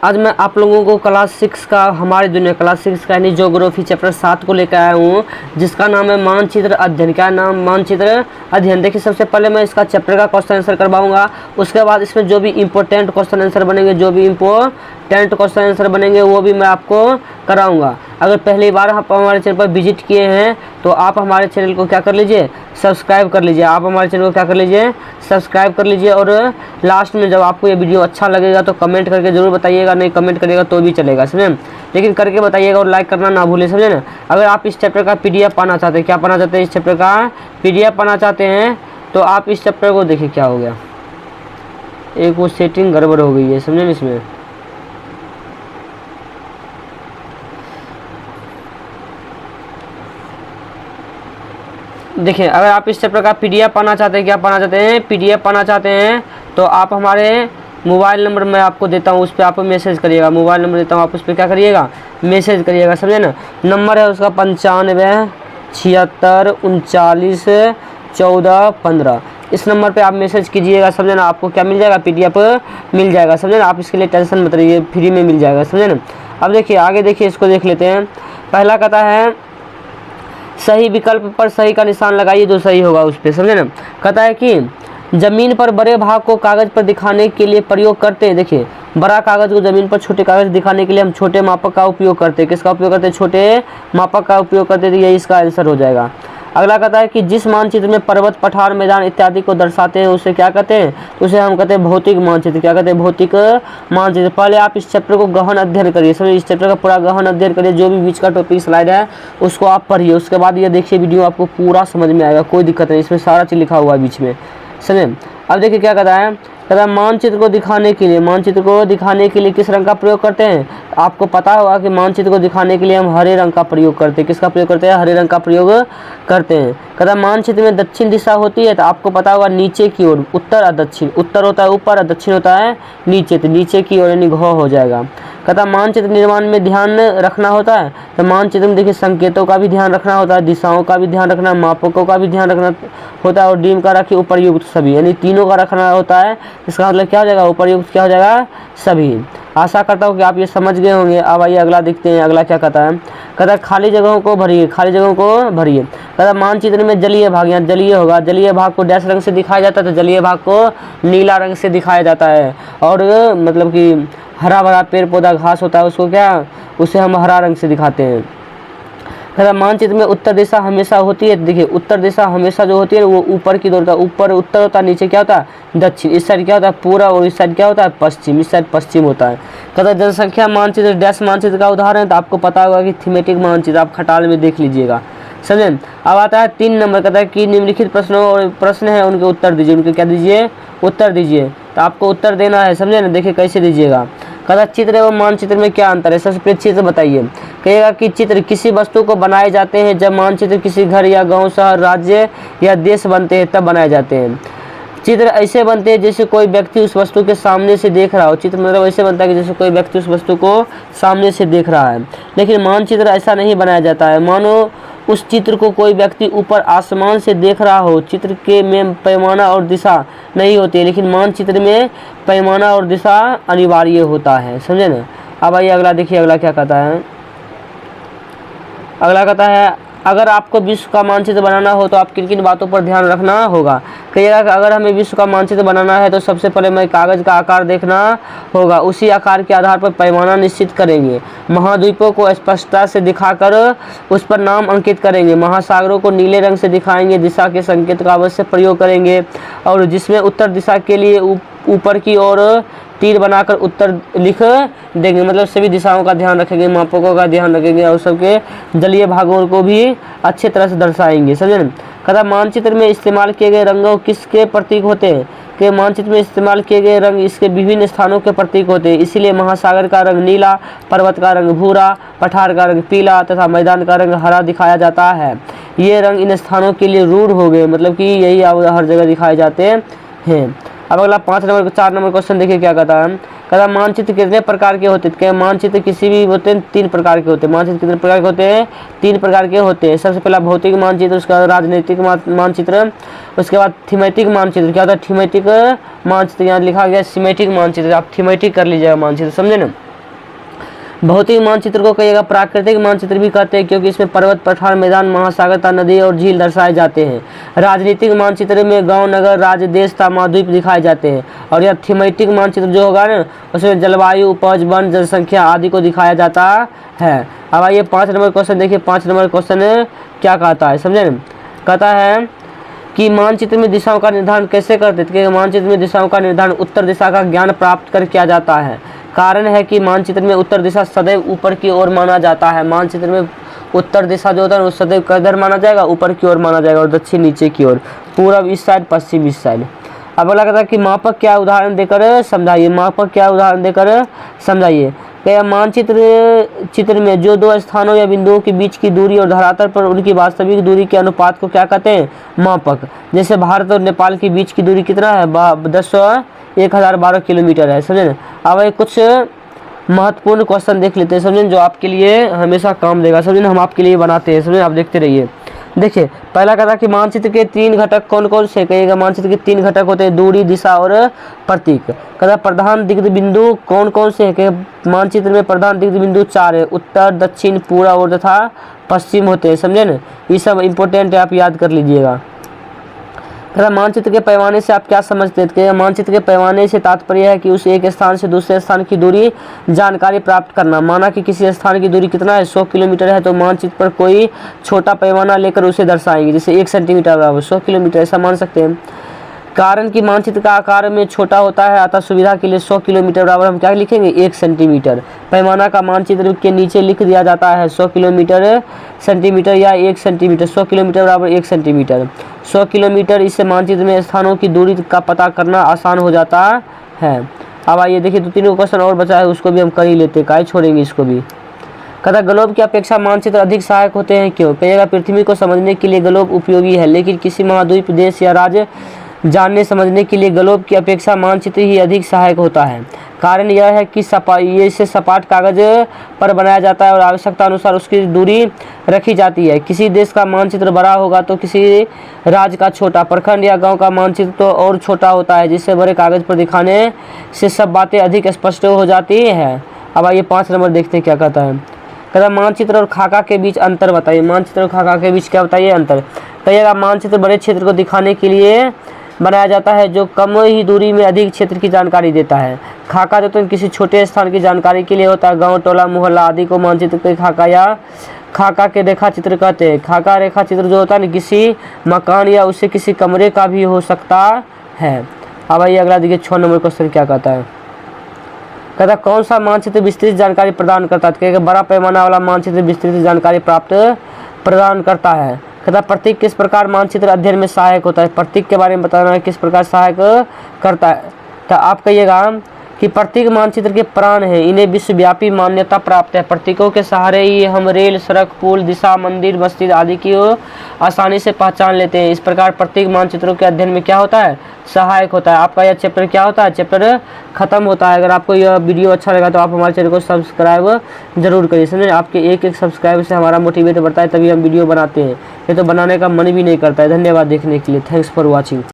आज मैं आप लोगों को क्लास 6 का हमारे दुनिया क्लास 6 का यानी ज्योग्राफी चैप्टर 7 को लेकर आया हूँ, जिसका नाम है मानचित्र अध्ययन। क्या नाम? मानचित्र अध्ययन। देखिए, सबसे पहले मैं इसका चैप्टर का क्वेश्चन आंसर करवाऊंगा, उसके बाद इसमें जो भी इंपॉर्टेंट क्वेश्चन आंसर बनेंगे, जो भी इंपॉर्टेंट क्वेश्चन आंसर बनेंगे वो भी मैं आपको कराऊंगा। अगर पहली बार आप हमारे चैनल पर विजिट किए हैं तो आप हमारे चैनल को क्या कर लीजिए, सब्सक्राइब कर लीजिए। आप हमारे चैनल को क्या कर लीजिए, सब्सक्राइब कर लीजिए। और लास्ट में जब आपको ये वीडियो अच्छा लगेगा तो कमेंट करके ज़रूर बताइएगा, नहीं कमेंट करिएगा तो भी चलेगा, समझे, लेकिन करके बताइएगा और लाइक करना ना भूलें, समझे ना। अगर आप इस चैप्टर का PDF पाना चाहते हैं, क्या पाना चाहते हैं, इस चैप्टर का PDF पाना चाहते हैं तो आप इस चैप्टर को देखिए। क्या हो गया, एक वो सेटिंग गड़बड़ हो गई है, समझे ना। इसमें देखिए, अगर आप इस चैप्टर का PDF पाना चाहते हैं, क्या पाना चाहते हैं, PDF पाना चाहते हैं तो आप हमारे मोबाइल नंबर मैं आपको देता हूँ, उस पर आप मैसेज करिएगा। मोबाइल नंबर देता हूँ, आप उस पर क्या करिएगा, मैसेज करिएगा, समझे ना। नंबर है उसका 95 76 39 14 15। इस नंबर पे आप मैसेज कीजिएगा, समझे ना। आपको क्या मिल जाएगा, PDF मिल जाएगा, समझे ना। आप इसके लिए टेंशन मत रहिए, फ्री में मिल जाएगा, समझे ना। अब देखिए आगे, देखिए इसको देख लेते हैं। पहला कहता है सही विकल्प पर सही का निशान लगाइए, जो सही होगा उस पर, समझे ना। कहता है कि जमीन पर बड़े भाग को कागज पर दिखाने के लिए प्रयोग करते हैं। देखिए, बड़ा कागज को जमीन पर छोटे कागज दिखाने के लिए हम छोटे मापक का उपयोग करते हैं। किसका उपयोग करते हैं, छोटे मापक का उपयोग करते हैं। तो यही इसका आंसर हो जाएगा। अगला कहता है कि जिस मानचित्र में पर्वत, पठार, मैदान इत्यादि को दर्शाते हैं उसे क्या कहते हैं, तो उसे हम कहते हैं भौतिक मानचित्र। क्या कहते हैं, भौतिक मानचित्र। पहले आप इस चैप्टर को गहन अध्ययन करिए, समझिए, इस चैप्टर का पूरा गहन अध्ययन करिए। जो भी बीच का टॉपिक स्लाइड है उसको आप पढ़िए, उसके बाद ये देखिए वीडियो आपको पूरा समझ में आएगा, कोई दिक्कत नहीं। इसमें सारा चीज़ लिखा हुआ है बीच में, समझे। अब देखिए क्या कहता है, कहता है मानचित्र को दिखाने के लिए, मानचित्र को दिखाने के लिए किस रंग का प्रयोग करते हैं। आपको पता होगा कि मानचित्र को दिखाने के लिए हम हरे रंग का प्रयोग करते हैं। किसका प्रयोग करते हैं, हरे रंग का प्रयोग करते हैं। कहता है मानचित्र में दक्षिण दिशा होती है, तो आपको पता होगा नीचे की ओर, उत्तर और दक्षिण। उत्तर होता है ऊपर और दक्षिण होता है नीचे, तो नीचे की ओर यानी घ हो जाएगा। कहता है मानचित्र निर्माण में ध्यान रखना होता है, तो मानचित्र में देखिए संकेतों का भी ध्यान रखना होता है, दिशाओं का भी ध्यान रखना, मापकों का भी ध्यान रखना होता है, और डीम का रखिए उपर्युक्त सभी, यानी तीनों का रखना होता है। इसका मतलब क्या हो जाएगा, उपर्युक्त क्या हो जाएगा, सभी। आशा करता हूँ कि आप ये समझ गए होंगे। अब आइए अगला देखते हैं। अगला क्या कहता है, कहता है खाली जगहों को भरिए, खाली जगहों को भरिए। कहता है मानचित्र में जलीय भाग, यहाँ जलीय होगा, जलीय भाग को डैश रंग से दिखाया जाता है, तो जलीय भाग को नीला रंग से दिखाया जाता है। और मतलब कि हरा भरा पेड़ पौधा घास होता है उसको क्या, उसे हम हरा रंग से दिखाते हैं। कहता मानचित्र में उत्तर दिशा हमेशा होती है। देखिए, उत्तर दिशा हमेशा जो होती है वो ऊपर की ओर होता है, ऊपर उत्तर होता है, नीचे क्या होता है, दक्षिण। इस साइड क्या होता है, पूरा, और इस साइड क्या होता है, पश्चिम। इस साइड पश्चिम होता है। कहता जनसंख्या मानचित्र डैश मानचित्र का उदाहरण है, तो आपको पता होगा कि थीमेटिक मानचित्र, आप खटाल में देख लीजिएगा, समझे। अब आता है 3 नंबर। कहता है कि निम्नलिखित प्रश्नों और प्रश्न है उनके उत्तर दीजिए। उनके क्या दीजिए, उत्तर दीजिए। तो आपको उत्तर देना है, समझे ना। देखिए कैसे दीजिएगा। कहता चित्र एवं मानचित्र में क्या अंतर है, सबसे पहले चित्र बताइए। कहेगा कि चित्र किसी वस्तु को बनाए जाते हैं जब मानचित्र किसी घर या गांव, शहर, राज्य या देश बनते हैं तब बनाए जाते हैं। चित्र ऐसे बनते हैं जैसे कोई व्यक्ति उस वस्तु के सामने से देख रहा हो। चित्र मतलब ऐसे बनता है कि जैसे कोई व्यक्ति उस वस्तु को सामने से देख रहा है। लेकिन मानचित्र ऐसा नहीं बनाया जाता है, मानो उस चित्र को कोई व्यक्ति ऊपर आसमान से देख रहा हो। चित्र के में पैमाना और दिशा नहीं होती है, लेकिन मानचित्र में पैमाना और दिशा अनिवार्य होता है, समझे ना। अब आइए अगला देखिए, अगला क्या कहता है। अगला कहता है अगर आपको विश्व का मानचित्र बनाना हो तो आप किन किन बातों पर ध्यान रखना होगा। कहिएगा कि अगर हमें विश्व का मानचित्र बनाना है तो सबसे पहले हमें कागज़ का आकार देखना होगा, उसी आकार के आधार पर पैमाना निश्चित करेंगे। महाद्वीपों को स्पष्टता से दिखाकर उस पर नाम अंकित करेंगे। महासागरों को नीले रंग से दिखाएंगे, दिशा के संकेत का अवश्य प्रयोग करेंगे। और जिसमें उत्तर दिशा के लिए ऊपर की ओर तीर बनाकर उत्तर लिख देंगे, मतलब सभी दिशाओं का ध्यान रखेंगे, मापकों का ध्यान रखेंगे, और सबके जलीय भागों को भी अच्छे तरह से दर्शाएंगे, समझे ना। कहता मानचित्र में इस्तेमाल किए गए रंगों किसके प्रतीक होते हैं, कि मानचित्र में इस्तेमाल किए गए रंग इसके विभिन्न स्थानों के प्रतीक होते हैं। इसीलिए महासागर का रंग नीला, पर्वत का रंग भूरा, पठार का रंग पीला तथा मैदान का रंग हरा दिखाया जाता है। ये रंग इन स्थानों के लिए रूढ़ हो गए, मतलब कि यही हर जगह दिखाए जाते हैं। अब अगला 4 नंबर क्वेश्चन देखिए क्या कहता है। कहता मानचित्र कितने प्रकार के होते हैं, क्या मानचित्र किसी भी होते हैं 3 प्रकार के होते हैं। मानचित्र कितने प्रकार के होते हैं, 3 प्रकार के होते हैं। सबसे पहला भौतिक मानचित्र, उसके बाद राजनीतिक मानचित्र, उसके बाद थीमेटिक मानचित्र। क्या होता है, थीमेटिक मानचित्र, यहाँ लिखा गया सीमेटिक मानचित्र, आप थीमेटिक कर लीजिएगा मानचित्र, समझे ना। भौतिक मानचित्र को कहिएगा प्राकृतिक मानचित्र भी कहते हैं, क्योंकि इसमें पर्वत, पठार, मैदान, महासागर, नदी और झील दर्शाए जाते हैं। राजनीतिक मानचित्र में गांव, नगर, राज्य, देश तथा महाद्वीप दिखाए जाते हैं। और यह थीमेटिक मानचित्र जो होगा ना, उसमें जलवायु, उपज, वन, जनसंख्या आदि को दिखाया जाता है। अब आइए 5 नंबर क्वेश्चन देखिए। 5 नंबर क्वेश्चन क्या कहता है, समझे न? कहता है कि मानचित्र में दिशाओं का निर्धारण कैसे करते थे। मानचित्र में दिशाओं का निर्धारण उत्तर दिशा का ज्ञान प्राप्त कर किया जाता है। कारण है कि मानचित्र में उत्तर दिशा सदैव ऊपर की ओर माना जाता है। मानचित्र में उत्तर दिशा जो होता है वो सदैव किधर माना जाएगा, ऊपर की ओर माना जाएगा, और दक्षिण नीचे की ओर, पूरब इस साइड, पश्चिम इस साइड। अब बोला कहता है कि मापक क्या उदाहरण देकर समझाइए। मापक क्या उदाहरण देकर समझाइए। क्या चित्र में जो दो स्थानों या बिंदुओं के बीच की दूरी और धरातल पर उनकी वास्तविक दूरी के अनुपात को क्या कहते हैं, मापक। जैसे भारत और नेपाल के बीच की दूरी कितना है, 1012 किलोमीटर है, समझे ना। अब ये कुछ महत्वपूर्ण क्वेश्चन देख लेते हैं, समझे, जो आपके लिए हमेशा काम देगा, समझे ना। हम आपके लिए बनाते हैं, समझे, आप देखते रहिए। देखिए पहला कहा कि मानचित्र के 3 घटक कौन कौन से। कहिएगा मानचित्र के 3 घटक होते हैं, दूरी, दिशा और प्रतीक। कहता प्रधान दिग्ध बिंदु कौन कौन से है। मानचित्र में प्रधान दिग्ध बिंदु 4 है, उत्तर, दक्षिण, पूर्व और तथा पश्चिम होते हैं, समझे ना। ये सब इंपॉर्टेंट है, आप याद कर लीजिएगा। कहता मानचित्र के पैमाने से आप क्या समझते हैं। मानचित्र के पैमाने से तात्पर्य है कि उस एक स्थान से दूसरे स्थान की दूरी जानकारी प्राप्त करना। माना कि किसी स्थान की दूरी कितना है, 100 किलोमीटर है, तो मानचित्र पर कोई छोटा पैमाना लेकर उसे दर्शाएंगे, जैसे 1 सेंटीमीटर बराबर 100 किलोमीटर, ऐसा मान सकते हैं। कारण कि मानचित्र का आकार में छोटा होता है, अतः सुविधा के लिए 100 किलोमीटर बराबर हम क्या लिखेंगे, 1 सेंटीमीटर। पैमाना का मानचित्र के नीचे लिख दिया जाता है 100 किलोमीटर, सेंटीमीटर या 1 सेंटीमीटर। 100 किलोमीटर बराबर 1 सेंटीमीटर, 100 किलोमीटर। इससे मानचित्र में स्थानों की दूरी का पता करना आसान हो जाता है। अब आइए देखिए 2-3 क्वेश्चन और बचा है, उसको भी हम कर ही लेते, काहे छोड़ेंगे इसको भी। कहता ग्लोब की अपेक्षा मानचित्र अधिक सहायक होते हैं, क्यों। कहिएगा पृथ्वी को समझने के लिए ग्लोब उपयोगी है, लेकिन किसी महाद्वीप, देश या राज्य जानने समझने के लिए ग्लोब की अपेक्षा मानचित्र ही अधिक सहायक होता है। कारण यह है कि इसे सपाट कागज पर बनाया जाता है और आवश्यकता अनुसार उसकी दूरी रखी जाती है। किसी देश का मानचित्र बड़ा होगा तो किसी राज्य का छोटा, प्रखंड या गांव का मानचित्र तो और छोटा होता है, जिससे बड़े कागज पर दिखाने से सब बातें अधिक स्पष्ट हो जाती है। अब आइए 5 नंबर देखते हैं क्या कहता है। कहता मानचित्र और खाका के बीच अंतर बताइए। मानचित्र और खाका के बीच क्या बताइए अंतर। कहिएगा मानचित्र बड़े क्षेत्र को दिखाने के लिए बनाया जाता है, जो कम ही दूरी में अधिक क्षेत्र की जानकारी देता है। खाका जो तो किसी छोटे स्थान की जानकारी के लिए होता है। गांव, टोला, मोहल्ला आदि को मानचित्र के खाका या खाका के रेखा चित्र कहते हैं। खाका रेखा चित्र जो होता है ना, किसी मकान या उससे किसी कमरे का भी हो सकता है। अब आइए अगला देखिए 6 नंबर क्वेश्चन क्या कहता है। कहता कौन सा मानचित्र विस्तृत जानकारी प्रदान करता है। क्योंकि बड़ा पैमाना वाला मानचित्र विस्तृत जानकारी प्रदान करता है। कहता प्रतीक किस प्रकार मानचित्र अध्ययन में सहायक होता है। प्रतीक के बारे में बताना है, किस प्रकार सहायक करता है। तो आप कहिएगा कि प्रतीक मानचित्र के प्राण हैं, इन्हें विश्वव्यापी मान्यता प्राप्त है। प्रतीकों के सहारे ही हम रेल, सड़क, पुल, दिशा, मंदिर, मस्जिद आदि की आसानी से पहचान लेते हैं। इस प्रकार प्रतीक मानचित्रों के अध्ययन में क्या होता है, सहायक होता है। आपका यह चैप्टर क्या होता है, चैप्टर खत्म होता है। अगर आपको यह वीडियो अच्छा लगा तो आप हमारे चैनल को सब्सक्राइब जरूर करिए, समझे। आपके एक सब्सक्राइब से हमारा मोटिवेट बढ़ता है, तभी हम वीडियो बनाते हैं, ये तो बनाने का मन भी नहीं करता है। धन्यवाद देखने के लिए, थैंक्स फॉर वॉचिंग।